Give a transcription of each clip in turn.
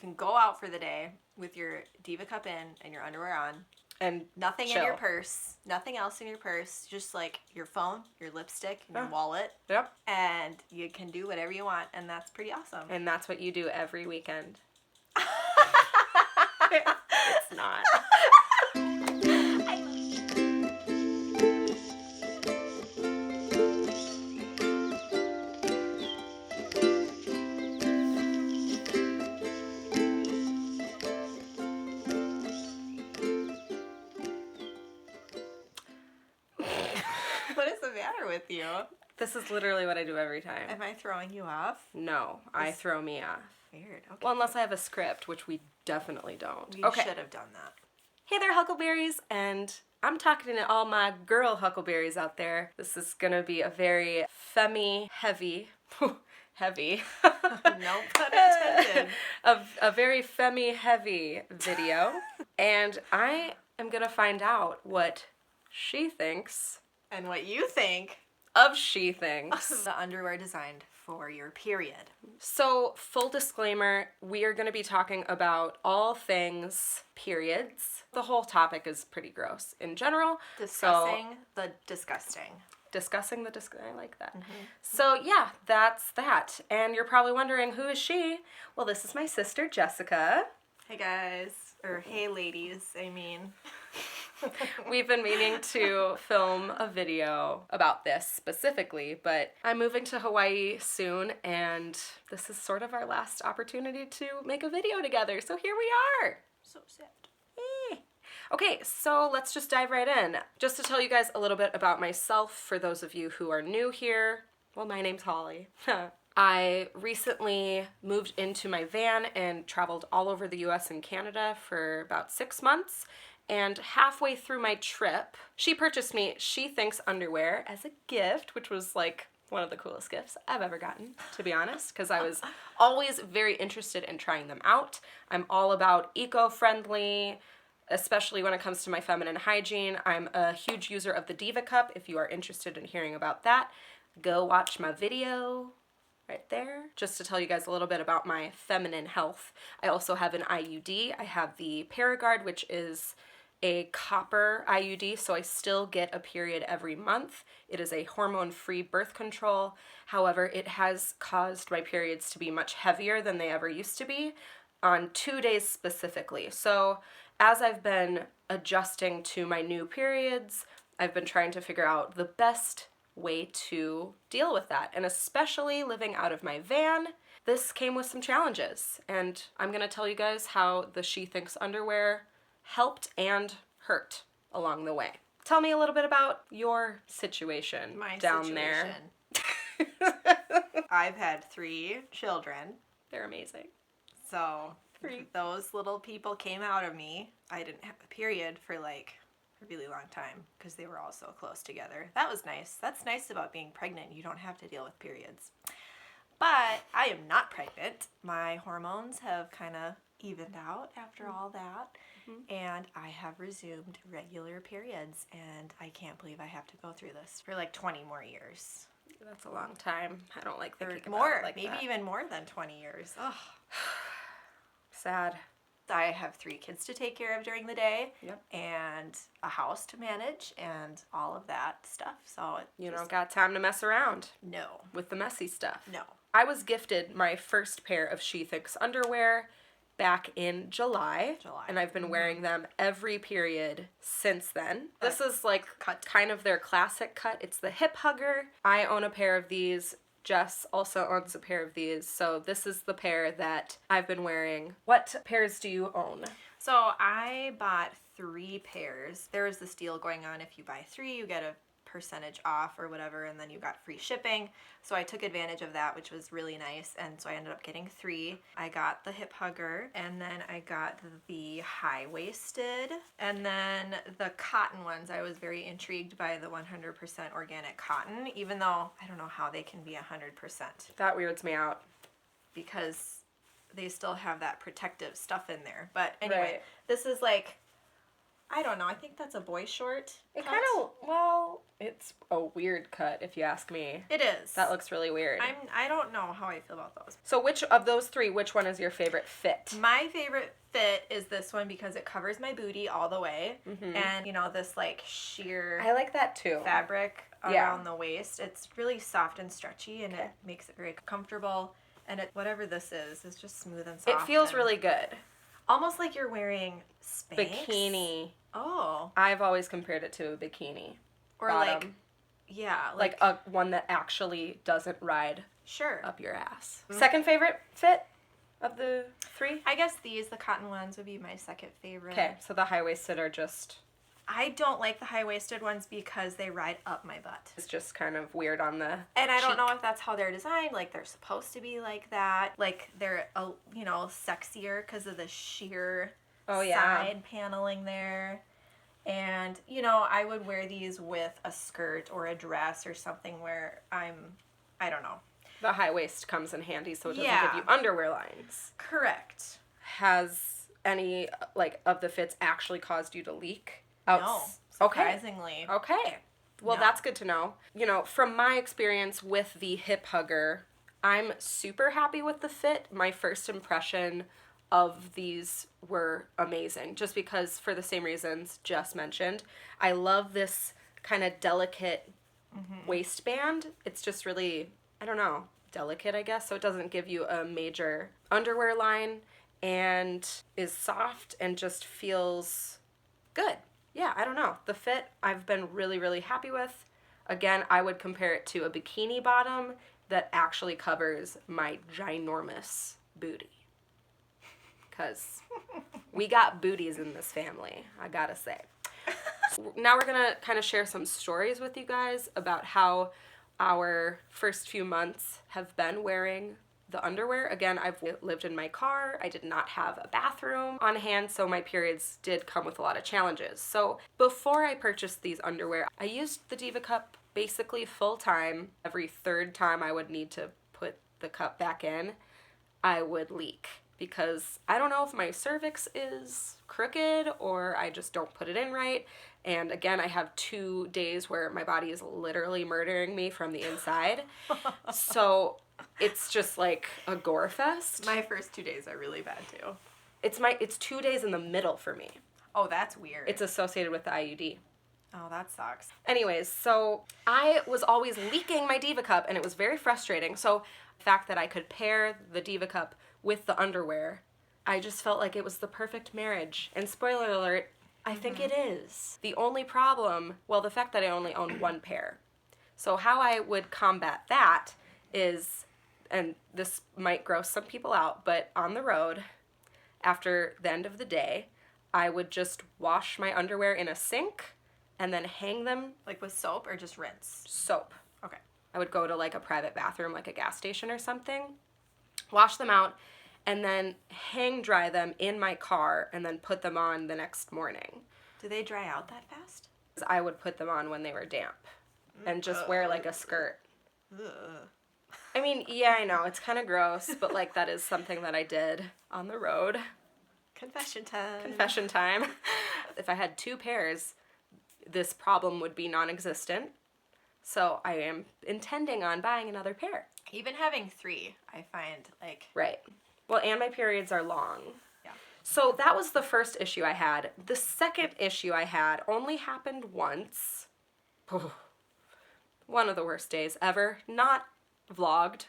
can go out for the day with your Diva cup in and your underwear on. And nothing chill. in your purse. Nothing else in your purse. Just like your phone, your lipstick, and your wallet. Yep. And you can do whatever you want, and that's pretty awesome. And that's what you do every weekend. It's not. What is the matter with you? This is literally what I do every time. Am I throwing you off? No, I throw me off. Weird. Okay. Well, unless I have a script, which we definitely don't. We Okay. should have done that. Hey there, Huckleberries, and I'm talking to all my girl Huckleberries out there. This is gonna be a very heavy, heavy. No pun intended. a very heavy video, and I am gonna find out what she thinks And what you think of she thinks. the underwear designed for your period. So, full disclaimer, we are going to be talking about all things periods. The whole topic is pretty gross in general. Discussing the disgusting. Discussing the disgusting. I like that. Mm-hmm. So, yeah, that's that. And you're probably wondering, who is she? Well, this is my sister, Jessica. Hey, guys. Or hey, ladies, I mean. We've been meaning to film a video about this specifically, but I'm moving to Hawaii soon, and this is sort of our last opportunity to make a video together, so here we are. So sad. Okay, so let's just dive right in. Just to tell you guys a little bit about myself, for those of you who are new here, well, my name's Holly. I recently moved into my van and traveled all over the US and Canada for about 6 months. And halfway through my trip, she purchased me She THINX underwear as a gift, which was like one of the coolest gifts I've ever gotten, to be honest, because I was always very interested in trying them out. I'm all about eco-friendly, especially when it comes to my feminine hygiene. I'm a huge user of the Diva cup. If you are interested in hearing about that, go watch my video right there, just to tell you guys a little bit about my feminine health. I also have an IUD. I have the Paragard, which is a copper IUD, so I still get a period every month. It is a hormone-free birth control. However, it has caused my periods to be much heavier than they ever used to be on 2 days specifically. So as I've been adjusting to my new periods, I've been trying to figure out the best way to deal with that. And especially living out of my van, this came with some challenges. And I'm gonna tell you guys how the She THINX underwear helped and hurt along the way. Tell me a little bit about your situation there. I've had 3 children. They're amazing. So those little people came out of me. I didn't have a period for like a really long time because they were all so close together. That was nice. That's nice about being pregnant. You don't have to deal with periods. But I am not pregnant. My hormones have kind of evened out after all that. Mm-hmm. And I have resumed regular periods, and I can't believe I have to go through this for like 20 more years. That's a long time. I don't like thinking about more, it like maybe that. even more than 20 years. Ugh. Sad. I have 3 kids to take care of during the day. Yep. And a house to manage and all of that stuff. So you don't got time to mess around. No. With the messy stuff. No. I was gifted my first pair of She THINX underwear back in July. And I've been wearing them every period since then. This is like kind of their classic cut. It's the hip hugger. I own a pair of these. Jess also owns a pair of these. So this is the pair that I've been wearing. What pairs do you own? So I bought 3 pairs. There was this deal going on. If you buy 3, you get a percentage off or whatever, and then you got free shipping. So I took advantage of that, which was really nice, and so I ended up getting 3. I got the hip hugger, and then I got the high-waisted, and then the cotton ones. I was very intrigued by the 100% organic cotton, even though I don't know how they can be 100%. That weirds me out. Because they still have that protective stuff in there. But anyway, right. This is like I don't know. I think that's a boy short. It cut. kind of, well, it's a weird cut if you ask me. It is. That looks really weird. I don't know how I feel about those. So which of those three, which one is your favorite fit? My favorite fit is this one because it covers my booty all the way. Mm-hmm. And, you know, this like sheer I like that too. fabric Yeah. around the waist. It's really soft and stretchy and it makes it very comfortable. And it, whatever this is just smooth and soft. It feels and really good. almost like you're wearing Spanx. Bikini. Oh. I've always compared it to a bikini. Or bottom. like, yeah. Like a one that actually doesn't ride sure. up your ass. Mm-hmm. Second favorite fit of the three? I guess the cotton ones would be my second favorite. Okay, so the high-waisted are just... I don't like the high-waisted ones because they ride up my butt. It's just kind of weird on the And I don't cheek. know if that's how they're designed. Like, they're supposed to be like that. Like, they're, you know, sexier because of the sheer side paneling there. And, you know, I would wear these with a skirt or a dress or something where I don't know. The high waist comes in handy so it doesn't Yeah. give you underwear lines. Correct. Has any, like, of the fits actually caused you to leak? No, surprisingly. Okay. Well, No. that's good to know. You know, from my experience with the hip hugger, I'm super happy with the fit. My first impression of these were amazing, just because for the same reasons just mentioned. I love this kind of delicate waistband. It's just really, I don't know, delicate, I guess, so it doesn't give you a major underwear line and is soft and just feels good. Yeah, I don't know. The fit I've been really, really happy with. Again, I would compare it to a bikini bottom that actually covers my ginormous booty. Because we got booties in this family, I gotta say. Now we're gonna kind of share some stories with you guys about how our first few months have been wearing the underwear. Again, I've lived in my car. I did not have a bathroom on hand, so my periods did come with a lot of challenges. So before I purchased these underwear, I used the Diva Cup basically full time. Every third time I would need to put the cup back in, I would leak. Because I don't know if my cervix is crooked or I just don't put it in right. And again, I have 2 days where my body is literally murdering me from the inside. So it's just like a gore fest. My first 2 days are really bad too. It's 2 days in the middle for me. Oh, that's weird. It's associated with the IUD. Oh, that sucks. Anyways, so I was always leaking my Diva Cup and it was very frustrating. So the fact that I could pair the Diva Cup with the underwear, I just felt like it was the perfect marriage. And spoiler alert, I think it is. The only problem, well, the fact that I only own one pair. So how I would combat that is, and this might gross some people out, but on the road, after the end of the day, I would just wash my underwear in a sink and then hang them. Like with soap or just rinse? Soap. Okay. I would go to like a private bathroom, like a gas station or something, wash them out, and then hang dry them in my car and then put them on the next morning. Do they dry out that fast? I would put them on when they were damp and just wear like a skirt. Ugh. I mean, yeah, I know, it's kind of gross, but like that is something that I did on the road. Confession time. Confession time. If I had 2 pairs, this problem would be non-existent. So I am intending on buying another pair. Even having 3, I find like... Right. Well, and my periods are long. Yeah. So that was the first issue I had. The second issue I had only happened once. One of the worst days ever. Not vlogged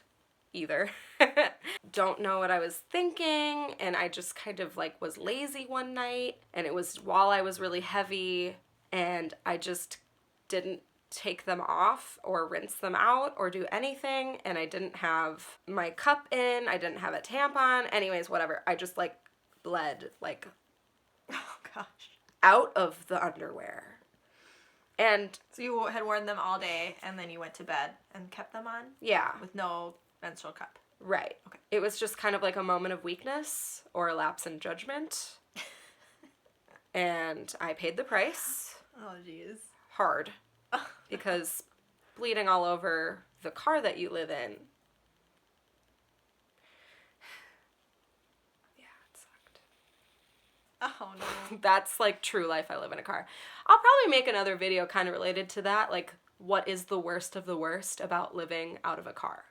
either. Don't know what I was thinking, and I just kind of like was lazy one night, and it was while I was really heavy, and I just didn't take them off or rinse them out or do anything, and I didn't have my cup in, I didn't have a tampon, anyways, whatever. I just like bled like Oh gosh. out of the underwear. And So you had worn them all day and then you went to bed and kept them on yeah, with no menstrual cup. right. Okay. It was just kind of like a moment of weakness or a lapse in judgment. And I paid the price Oh jeez. hard because bleeding all over the car that you live in. Yeah, it sucked. Oh no. That's like true life. I live in a car. I'll probably make another video kind of related to that, like what is the worst of the worst about living out of a car.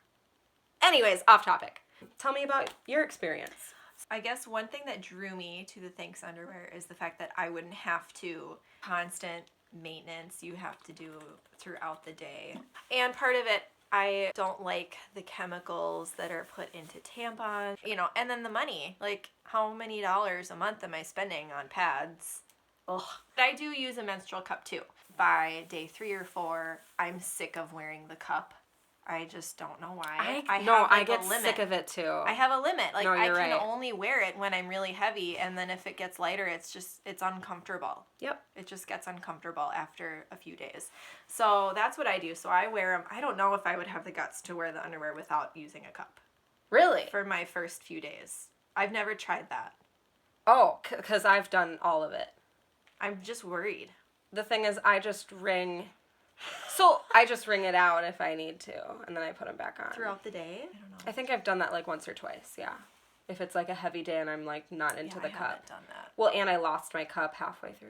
Anyways, off topic. Tell me about your experience. I guess one thing that drew me to the THINX underwear is the fact that I wouldn't have to constant maintenance you have to do throughout the day. And part of it, I don't like the chemicals that are put into tampons, you know, and then the money. Like, how many dollars a month am I spending on pads? Ugh. I do use a menstrual cup too. By day 3 or 4, I'm sick of wearing the cup. I just don't know why. I get sick of it too. I have a limit. Like, No, I you're can right. only wear it when I'm really heavy, and then if it gets lighter, it's uncomfortable. Yep. It just gets uncomfortable after a few days. So that's what I do. So I wear them. I don't know if I would have the guts to wear the underwear without using a cup Really? for my first few days. I've never tried that. Oh, because I've done all of it. I'm just worried. The thing is, I just wring it out if I need to, and then I put them back on. Throughout the day? I don't know. I think I've done that like once or twice, yeah. If it's like a heavy day and I'm like not into the I cup. haven't done that. Well, and I lost my cup halfway through.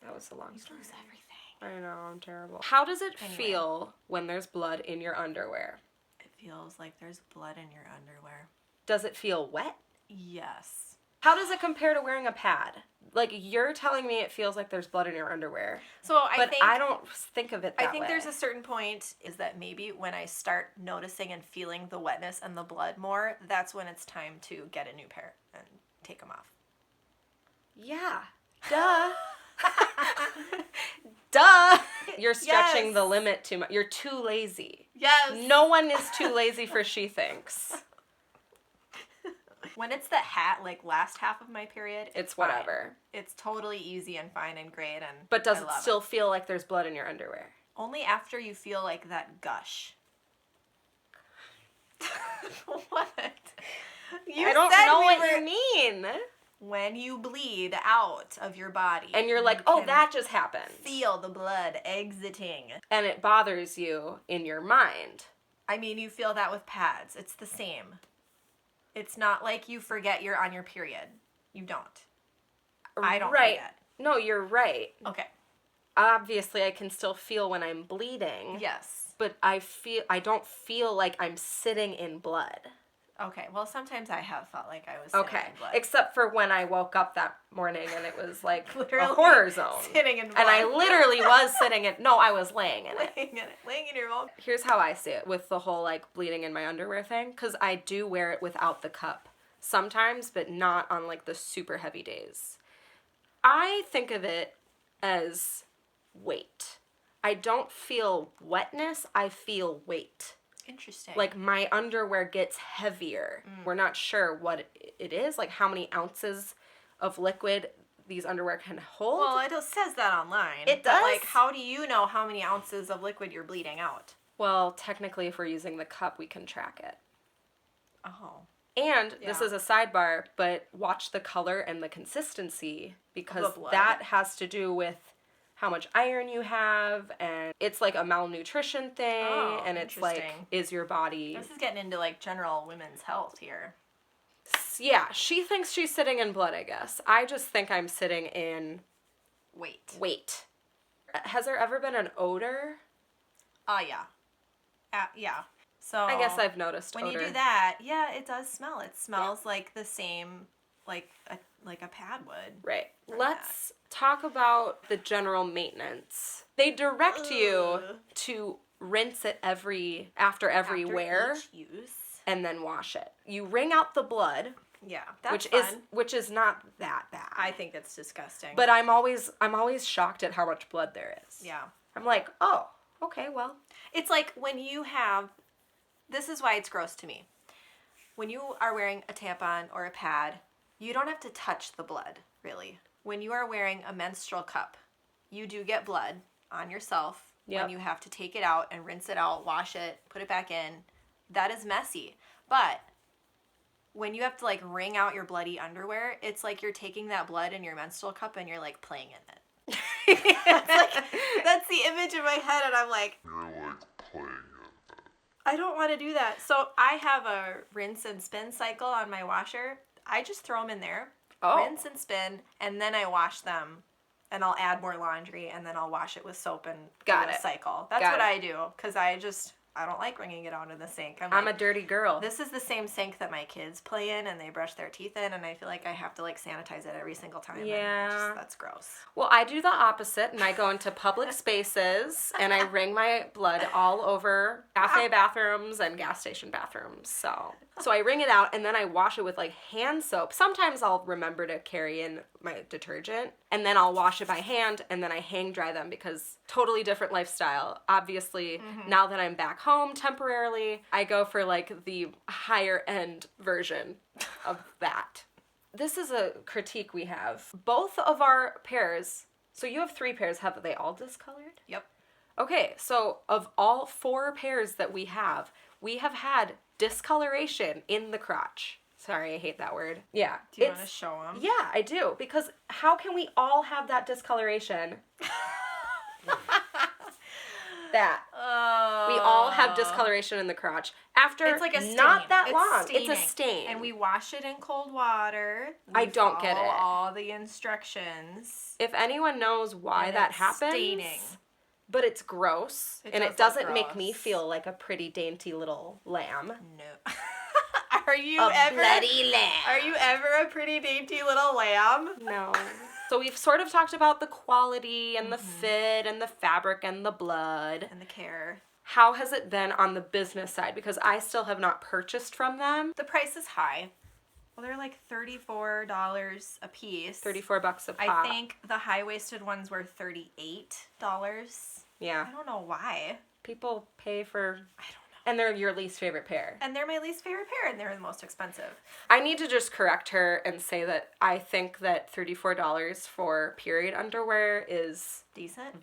That was a long story. Lose everything. I know, I'm terrible. How does it Anyway. feel when there's blood in your underwear? It feels like there's blood in your underwear. Does it feel wet? Yes. How does it compare to wearing a pad? Like, you're telling me it feels like there's blood in your underwear. So But I don't think of it that way. I think there's a certain point is that maybe when I start noticing and feeling the wetness and the blood more, that's when it's time to get a new pair and take them off. Yeah. Duh. Duh. You're stretching Yes. the limit too much. You're too lazy. Yes. No one is too lazy for she thinks. When it's the last half of my period, It's fine. whatever. It's totally easy and fine and great and But does I it love still feel like there's blood in your underwear? Only after you feel like that gush. What? You I don't said know we what were- you mean. When you bleed out of your body. And you're like, you oh, can that just happened. feel the blood exiting. And it bothers you in your mind. I mean, you feel that with pads. It's the same. It's not like you forget you're on your period. You don't. I don't Right. forget. No, you're right. Okay. Obviously, I can still feel when I'm bleeding. Yes. But I don't feel like I'm sitting in blood. Okay. Well, sometimes I have felt like I was sitting Okay. in blood. Except for when I woke up that morning and it was like a Literally horror zone. Sitting in blood. And I literally was sitting in, no, I was laying in it. laying in your milk. Here's how I see it with the whole like bleeding in my underwear thing. Because I do wear it without the cup sometimes, but not on like the super heavy days. I think of it as weight. I don't feel wetness, I feel weight. Interesting. Like my underwear gets heavier. We're not sure what it is, like how many ounces of liquid these underwear can hold. Well, it says that online. It but, does? like, how do you know how many ounces of liquid you're bleeding out? Well, technically, if we're using the cup, we can track it. Oh. And this Yeah. is a sidebar, but watch the color and the consistency because The blood? that has to do with how much iron you have, and it's like a malnutrition thing, Oh, and it's like, interesting. is your body... This is getting into, like, general women's health here. Yeah, she thinks she's sitting in blood, I guess. I just think I'm sitting in Wait. weight. Has there ever been an odor? Yeah. Yeah. So I guess I've noticed when odor. you do that, yeah, it does smell. It smells like the same, like a pad would. Right. from Let's talk about the general maintenance. They direct you Ugh. to rinse it after every After wear each use. and then wash it. You wring out the blood, Yeah, that's which fun. is not that bad. I think that's disgusting. But I'm always shocked at how much blood there is. yeah. I'm like, "Oh, okay, well." It's like when you have, this is why it's gross to me. When you are wearing a tampon or a pad, you don't have to touch the blood, really. When you are wearing a menstrual cup, you do get blood on yourself Yep. when you have to take it out and rinse it out, wash it, put it back in. That is messy. But when you have to like wring out your bloody underwear, it's like you're taking that blood in your menstrual cup and you're like playing in it. It's like, that's the image in my head, and I'm like, You're like playing it. I don't want to do that. So I have a rinse and spin cycle on my washer. I just throw them in there. Oh. rinse and spin, and then I wash them. And I'll add more laundry, and then I'll wash it with soap and do Got a it. cycle. That's Got what it. I do, because I don't like bringing it out in the sink. I'm like, a dirty girl. this is the same sink that my kids play in and they brush their teeth in, and I feel like I have to like sanitize it every single time. Yeah. That's gross. Well, I do the opposite, and I go into public spaces, and I wring my blood all over cafe bathrooms and gas station bathrooms. So I wring it out, and then I wash it with like hand soap. Sometimes I'll remember to carry in my detergent, and then I'll wash it by hand, and then I hang dry them, because totally different lifestyle. Obviously, now that I'm back home temporarily, I go for like the higher end version of that. This is a critique we have. Both of our pairs, so you have 3 pairs, have they all discolored? Yep. Okay, so of all 4 pairs that we have had discoloration in the crotch. Sorry, I hate that word. Yeah. Do you want to show them? Yeah, I do, because how can we all have that discoloration? That. We all have discoloration in the crotch. After It's like a stain. not that It's long. staining. It's a stain. And we wash it in cold water. I don't get follow it. all the instructions. If anyone knows why And that it's happens, staining. but it's gross, It and does it look doesn't make me gross. feel like a pretty dainty little lamb. No. Are you A ever bloody lamb. Are you ever a pretty dainty little lamb? No. So we've sort of talked about the quality and the fit and the fabric and the blood. And the care. How has it been on the business side? Because I still have not purchased from them. The price is high. Well, they're like $34 a piece. $34 a pop. I think the high-waisted ones were $38. Yeah. I don't know why. People pay for... I don't know. And they're your least favorite pair. And they're my least favorite pair, and they're the most expensive. I need to just correct her and say that I think that $34 for period underwear is Decent.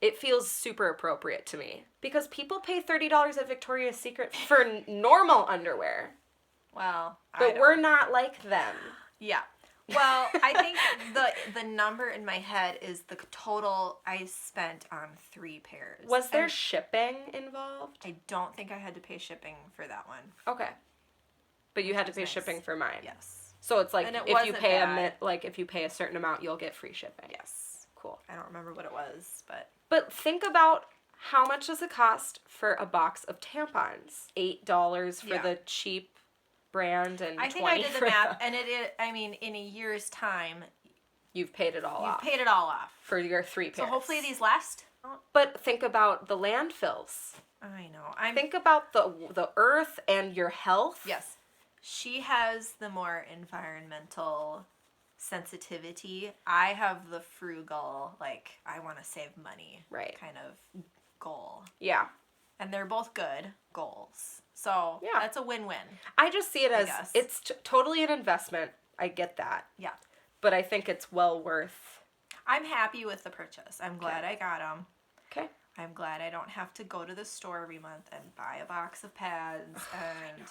it feels super appropriate to me. Because people pay $30 at Victoria's Secret for normal underwear. Well, But we're not like them. Yeah. Well, I think the number in my head is the total I spent on 3 pairs. Was there And shipping involved? I don't think I had to pay shipping for that one. Okay. But you had to was pay nice. shipping for mine. Yes. So it's like And it if you wasn't pay bad. if you pay a certain amount, you'll get free shipping. Yes. Cool. I don't remember what it was, but But think about how much does it cost for a box of tampons? $8 for Yeah. the cheap brand and I think $20 I did the for math, and I mean, in a year's time, You've paid it all you've off paid it all off. for your 3 So pairs. hopefully these last. But think about the landfills. I know. Think about the earth and your health. Yes. She has the more environmental sensitivity. I have the frugal, like, I want to save money Right. kind of goal. Yeah. And they're both good goals. So Yeah. that's a win-win. I just see it as guess. it's totally an investment. I get that. Yeah. But I think it's well worth. I'm happy with the purchase. I'm glad I got them. Okay. I'm glad I don't have to go to the store every month and buy a box of pads and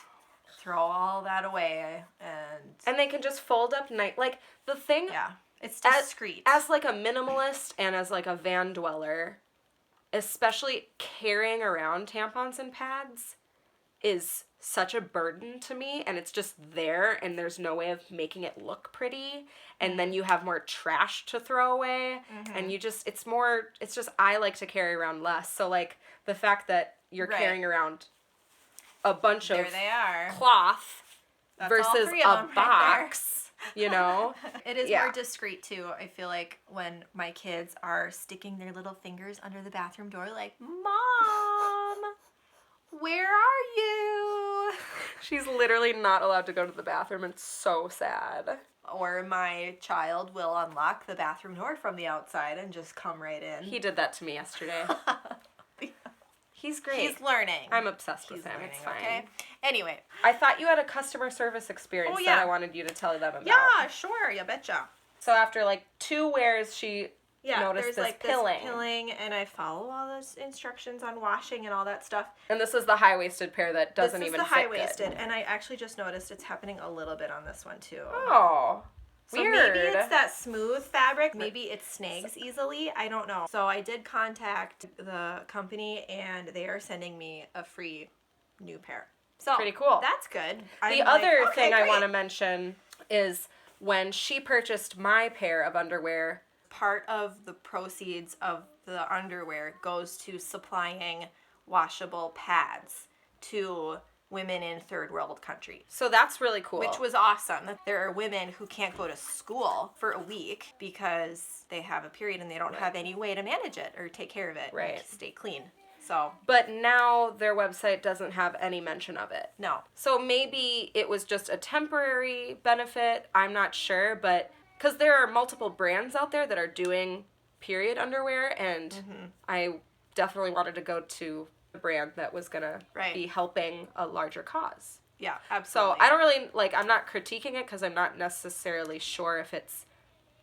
throw all that away. And they can just fold up like the thing Yeah. It's as- discreet. as like a minimalist and as like a van dweller, especially carrying around tampons and pads is such a burden to me, and it's just there and there's no way of making it look pretty, and then you have more trash to throw away, and it's just I like to carry around less. So like the fact that you're Right. carrying around a bunch There of they are. cloth That's all versus 3 of a them right there. box, you know? It is Yeah. more discreet too. I feel like when my kids are sticking their little fingers under the bathroom door like, "Mom, where are you?" She's literally not allowed to go to the bathroom. It's so sad. Or my child will unlock the bathroom door from the outside and just come right in. He did that to me yesterday. He's great. He's learning. I'm obsessed He's with him. learning, It's fine. okay? Anyway. I thought you had a customer service experience Oh, yeah. that I wanted you to tell them about. Yeah, sure, you betcha. So after like 2 wears, she Yeah, noticed there's this like pilling. this pilling, and I follow all those instructions on washing and all that stuff. And this is the high-waisted pair that doesn't This is even the fit high-waisted, good. and I actually just noticed it's happening a little bit on this one too. Oh, So weird. maybe it's that smooth fabric. Maybe it snags easily. I don't know. So I did contact the company, and they are sending me a free new pair. So Pretty cool. That's good. The other thing I want to mention is when she purchased my pair of underwear, Part of the proceeds of the underwear goes to supplying washable pads to women in third world countries. so that's really cool. Which was awesome. That there are women who can't go to school for a week because they have a period and they don't have any way to manage it or take care of it. Right. And stay clean. So, But now their website doesn't have any mention of it. no. So maybe it was just a temporary benefit. I'm not sure, but because there are multiple brands out there that are doing period underwear, and I definitely wanted to go to a brand that was going to Right. be helping a larger cause. Yeah, So absolutely. I don't really, I'm not critiquing it because I'm not necessarily sure if it's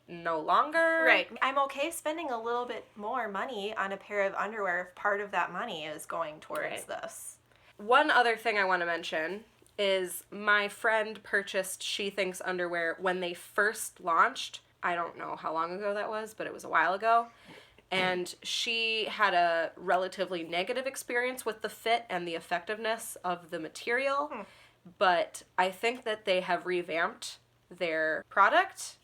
no longer. Right. I'm okay spending a little bit more money on a pair of underwear if part of that money is going towards Right. this. One other thing I want to mention is my friend purchased THINX underwear when they first launched. I don't know how long ago that was, but it was a while ago. And she had a relatively negative experience with the fit and the effectiveness of the material. But I think that they have revamped their product.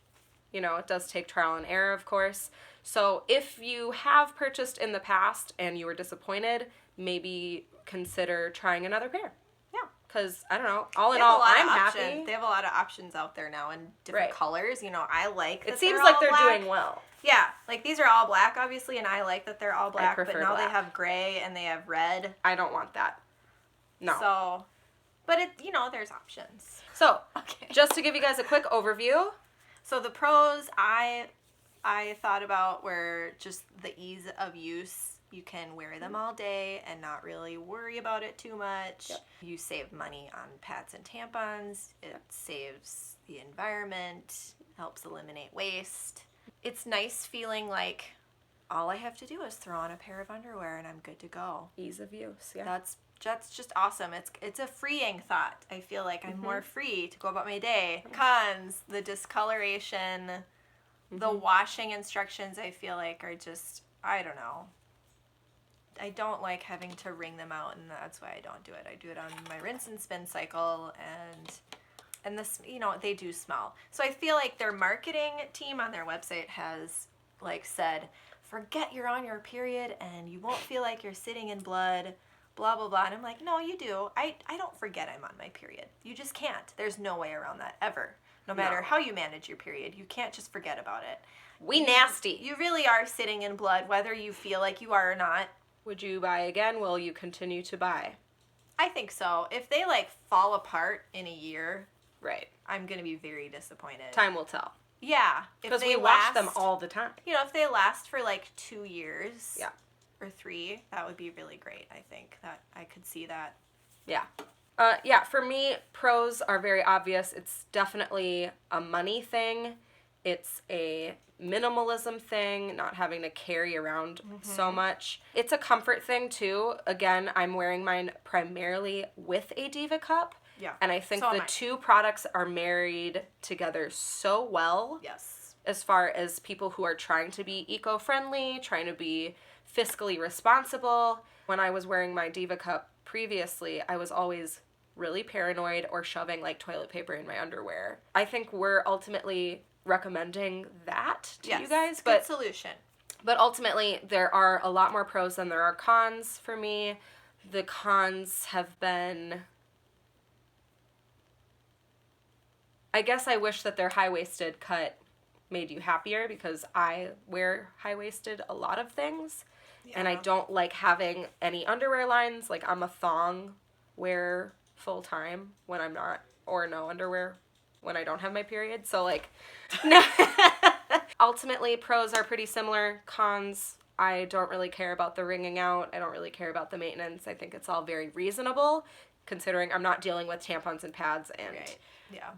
You know, it does take trial and error, of course. So if you have purchased in the past and you were disappointed, maybe consider trying another pair. Yeah. Because, I don't know, all in They have a all, lot of I'm options. happy. They have a lot of options out there now in different Right. colors. You know, I like that It seems they're like all they're black. doing well. Yeah, like these are all black, obviously, and I like that they're all black. But prefer now black. they have gray and they have red. I don't want that. No. So, but it, there's options. So, Okay. just to give you guys a quick overview, So the pros I thought about were just the ease of use. You can wear them all day and not really worry about it too much. Yep. You save money on pads and tampons. It saves the environment, helps eliminate waste. It's nice feeling like all I have to do is throw on a pair of underwear and I'm good to go. ease of use. Yeah. That's just awesome. It's a freeing thought. I feel like I'm more free to go about my day. Cons, the discoloration, the washing instructions I feel like are just, I don't know. I don't like having to wring them out, and that's why I don't do it. I do it on my rinse and spin cycle, and this, they do smell. So I feel like their marketing team on their website has said, forget you're on your period and you won't feel like you're sitting in blood, blah, blah, blah. And I'm like, no, you do. I don't forget I'm on my period. You just can't. There's no way around that ever. No matter No. how you manage your period, you can't just forget about it. We nasty. You really are sitting in blood, whether you feel like you are or not. Would you buy again? Will you continue to buy? I think so. If they fall apart in a year, Right. I'm going to be very disappointed. Time will tell. Yeah. If Because they we watch last, them all the time. if they last for 2 years. Yeah. Or 3, that would be really great. I think that I could see that. Yeah. Yeah, for me, pros are very obvious. It's definitely a money thing. It's a minimalism thing, not having to carry around so much. It's a comfort thing, too. Again, I'm wearing mine primarily with a Diva cup. Yeah. And I think So am the I. two products are married together so well. Yes. As far as people who are trying to be eco-friendly, trying to be fiscally responsible. When I was wearing my Diva cup previously, I was always really paranoid or shoving toilet paper in my underwear. I think we're ultimately recommending that to Yes. you guys, Good solution. but ultimately there are a lot more pros than there are cons for me. The cons have been, I guess I wish that their high-waisted cut made you happier because I wear high-waisted a lot of things. And I Yeah. don't like having any underwear lines. I'm a thong wearer full time when I'm not, or no underwear when I don't have my period. So no. Ultimately, pros are pretty similar. Cons, I don't really care about the wringing out. I don't really care about the maintenance. I think it's all very reasonable considering I'm not dealing with tampons and pads and Right. Yeah.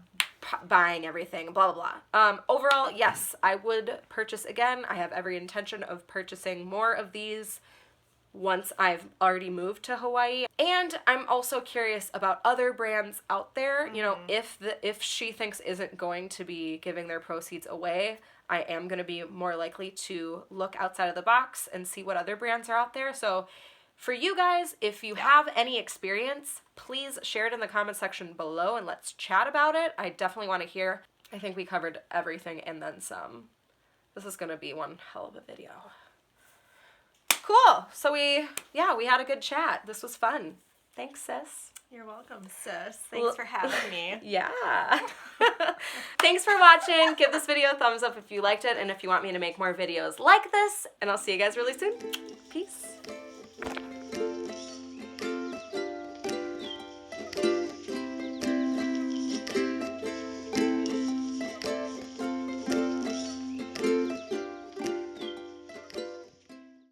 buying everything, blah, blah, blah. Overall, yes, I would purchase again. I have every intention of purchasing more of these once I've already moved to Hawaii. And I'm also curious about other brands out there. If THINX isn't going to be giving their proceeds away, I am going to be more likely to look outside of the box and see what other brands are out there. So for you guys, if you have any experience, please share it in the comment section below and let's chat about it. I definitely want to hear. I think we covered everything and then some. This is gonna be one hell of a video. Cool. So we had a good chat. This was fun. Thanks, sis. You're welcome, sis. Thanks for having me. Yeah. Thanks for watching. Give this video a thumbs up if you liked it and if you want me to make more videos like this. And I'll see you guys really soon. Peace.